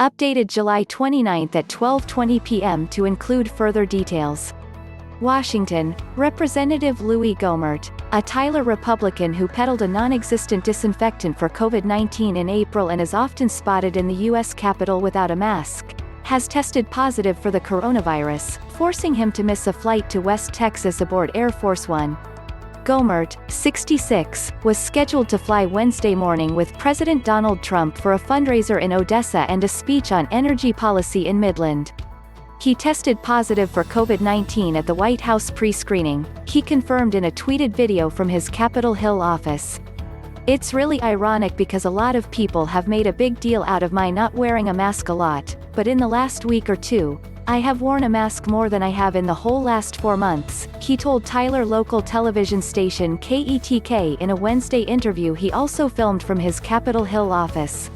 Updated July 29 at 12:20 p.m. to include further details. Washington, Representative Louie Gohmert, a Tyler Republican who peddled a non-existent disinfectant for COVID-19 in April and is often spotted in the U.S. Capitol without a mask, has tested positive for the coronavirus, forcing him to miss a flight to West Texas aboard Air Force One. Gohmert, 66, was scheduled to fly Wednesday morning with President Donald Trump for a fundraiser in Odessa and a speech on energy policy in Midland. He tested positive for COVID-19 at the White House pre-screening, he confirmed in a tweeted video from his Capitol Hill office. "It's really ironic because a lot of people have made a big deal out of my not wearing a mask a lot, but in the last week or two, I have worn a mask more than I have in the whole last 4 months, he told Tyler local television station KETK in a Wednesday interview he also filmed from his Capitol Hill office.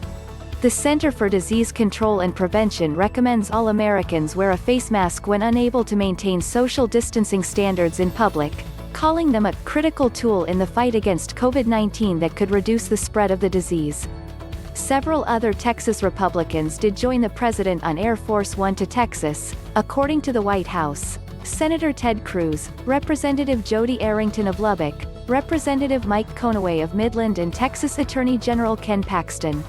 The Center for Disease Control and Prevention recommends all Americans wear a face mask when unable to maintain social distancing standards in public, calling them a critical tool in the fight against COVID-19 that could reduce the spread of the disease. Several other Texas Republicans did join the president on Air Force One to Texas, according to the White House. Senator Ted Cruz, Representative Jodey Arrington of Lubbock, Representative Mike Conaway of Midland and Texas Attorney General Ken Paxton.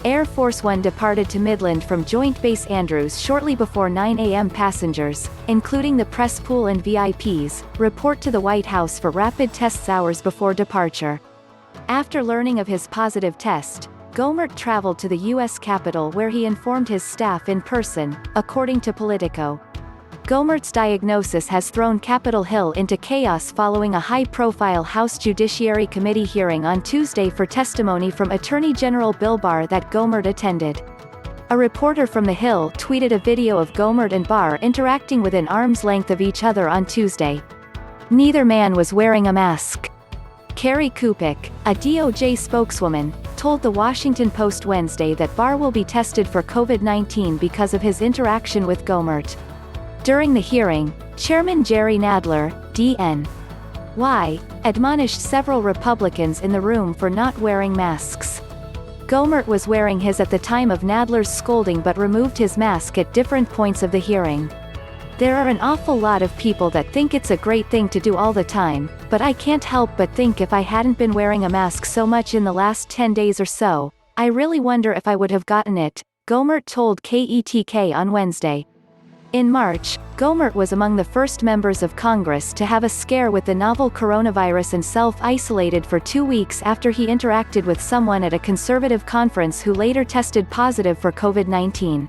Air Force One departed to Midland from Joint Base Andrews shortly before 9 a.m. Passengers, including the press pool and VIPs, report to the White House for rapid tests hours before departure. After learning of his positive test, Gohmert traveled to the U.S. Capitol where he informed his staff in person, according to Politico. Gohmert's diagnosis has thrown Capitol Hill into chaos following a high-profile House Judiciary Committee hearing on Tuesday for testimony from Attorney General Bill Barr that Gohmert attended. A reporter from the Hill tweeted a video of Gohmert and Barr interacting within arm's length of each other on Tuesday. Neither man was wearing a mask. Kerri Kupec, a DOJ spokeswoman, told the Washington Post Wednesday that Barr will be tested for COVID-19 because of his interaction with Gohmert. During the hearing, Chairman Jerry Nadler, D.N.Y., admonished several Republicans in the room for not wearing masks. Gohmert was wearing his at the time of Nadler's scolding but removed his mask at different points of the hearing. "There are an awful lot of people that think it's a great thing to do all the time, but I can't help but think if I hadn't been wearing a mask so much in the last 10 days or so, I really wonder if I would have gotten it," Gohmert told KETK on Wednesday. In March, Gohmert was among the first members of Congress to have a scare with the novel coronavirus and self-isolated for 2 weeks after he interacted with someone at a conservative conference who later tested positive for COVID-19.